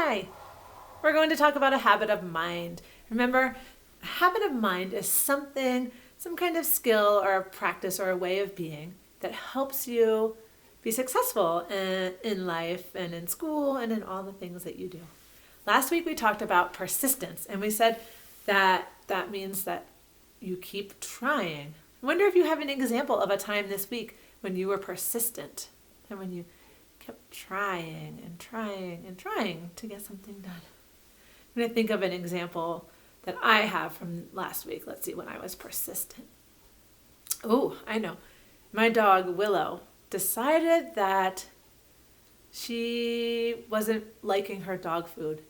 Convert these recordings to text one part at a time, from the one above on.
Hi! We're going to talk about a habit of mind. Remember, a habit of mind is something, some kind of skill or practice or a way of being that helps you be successful in life and in school and in all the things that you do. Last week we talked about persistence, and we said that that means that you keep trying. I wonder if you have an example of a time this week when you were persistent and when you kept trying and trying and trying to get something done. I'm going to think of an example that I have from last week. Let's see, when I was persistent. Oh, I know. My dog, Willow, decided that she wasn't liking her dog food.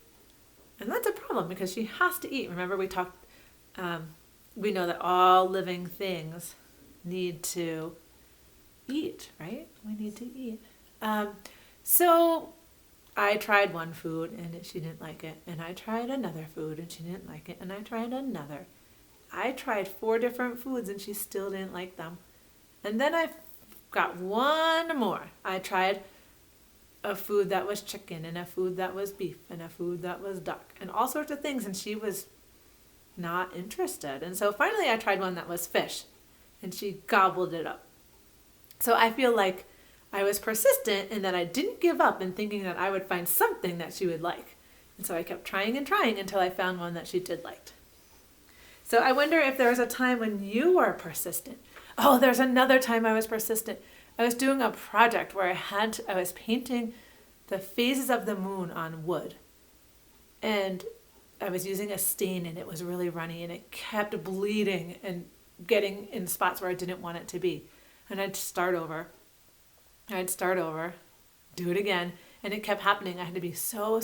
And that's a problem because she has to eat. Remember, we know that all living things need to eat, right? We need to eat. So I tried one food and she didn't like it. And I tried another food and she didn't like it. And I tried another. I tried 4 different foods and she still didn't like them. And then I got one more. I tried a food that was chicken and a food that was beef and a food that was duck and all sorts of things. And she was not interested. And so finally I tried one that was fish and she gobbled it up. So I feel like I was persistent in that I didn't give up in thinking that I would find something that she would like. And so I kept trying and trying until I found one that she did like. So I wonder if there was a time when you were persistent. Oh, there's another time I was persistent. I was doing a project where I was painting the phases of the moon on wood. And I was using a stain and it was really runny and it kept bleeding and getting in spots where I didn't want it to be. And I'd start over, do it again. And it kept happening. I had to be so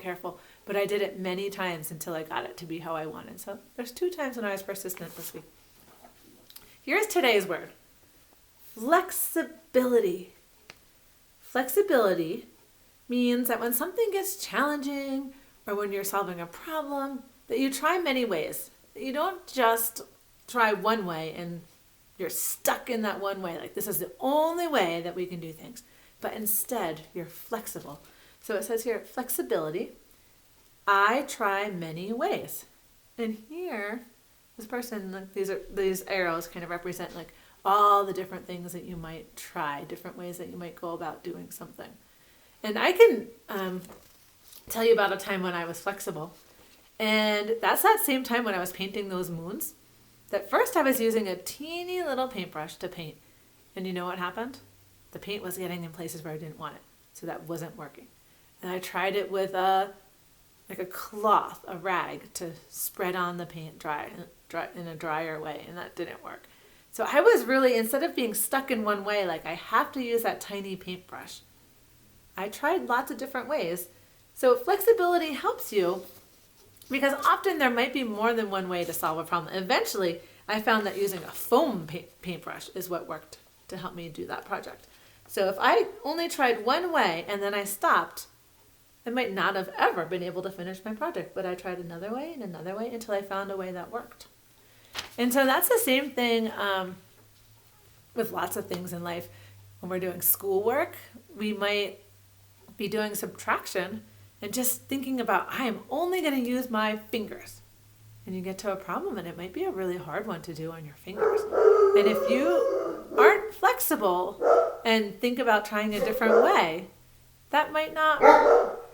careful. But I did it many times until I got it to be how I wanted. So there's 2 times when I was persistent this week. Here's today's word. Flexibility. Flexibility means that when something gets challenging or when you're solving a problem, that you try many ways. That you don't just try one way and you're stuck in that one way. Like this is the only way that we can do things. But instead, you're flexible. So it says here, flexibility. I try many ways. And here, this person, like these arrows kind of represent like all the different things that you might try, different ways that you might go about doing something. And I can tell you about a time when I was flexible. And that's that same time when I was painting those moons. That first I was using a teeny little paintbrush to paint. And you know what happened? The paint was getting in places where I didn't want it. So that wasn't working. And I tried it with a cloth, a rag, to spread on the paint dry in a drier way. And that didn't work. So I was really, instead of being stuck in one way, like I have to use that tiny paintbrush, I tried lots of different ways. So flexibility helps you because often there might be more than one way to solve a problem. Eventually, I found that using a foam paintbrush is what worked to help me do that project. So if I only tried one way and then I stopped, I might not have ever been able to finish my project, but I tried another way until I found a way that worked. And so that's the same thing with lots of things in life. When we're doing schoolwork, we might be doing subtraction and just thinking about, I am only going to use my fingers. And you get to a problem and it might be a really hard one to do on your fingers. And if you aren't flexible and think about trying a different way, that might not,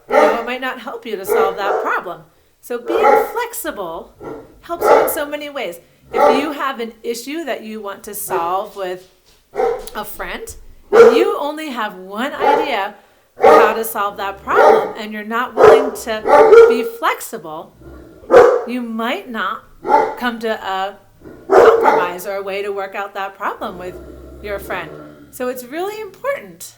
it might not help you to solve that problem. So being flexible helps you in so many ways. If you have an issue that you want to solve with a friend, and you only have one idea for how to solve that problem, and you're not willing to be flexible, you might not come to a compromise or a way to work out that problem with your friend. So it's really important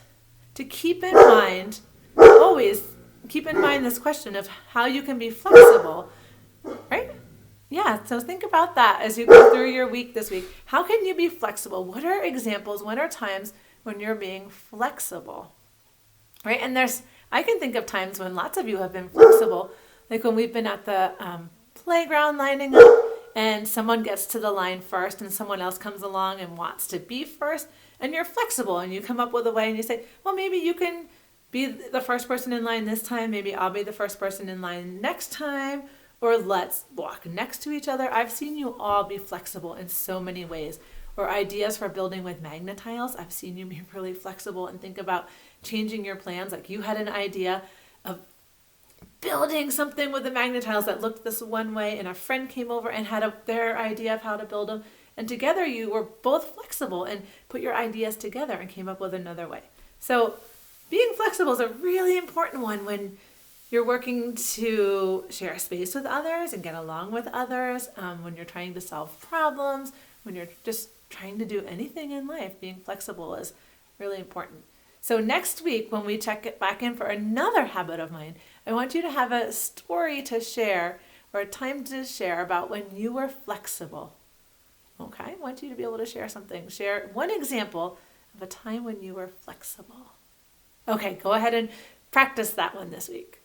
to keep in mind, always keep in mind this question of how you can be flexible, right? Yeah, so think about that as you go through your week this week. How can you be flexible? What are examples? What are times when you're being flexible? Right? And I can think of times when lots of you have been flexible, like when we've been at the playground lining up and someone gets to the line first and someone else comes along and wants to be first, and you're flexible and you come up with a way and you say, well, maybe you can be the first person in line this time. Maybe I'll be the first person in line next time. Or let's walk next to each other. I've seen you all be flexible in so many ways. Or ideas for building with magnet tiles. I've seen you be really flexible and think about changing your plans. Like you had an idea of building something with the magnet tiles that looked this one way, and a friend came over and had their idea of how to build them. And together you were both flexible and put your ideas together and came up with another way. So being flexible is a really important one when you're working to share space with others and get along with others, when you're trying to solve problems, when you're just trying to do anything in life. Being flexible is really important. So next week, when we check it back in for another habit of mine, I want you to have a story to share or a time to share about when you were flexible. Okay, I want you to be able to share something. Share one example of a time when you were flexible. Okay, go ahead and practice that one this week.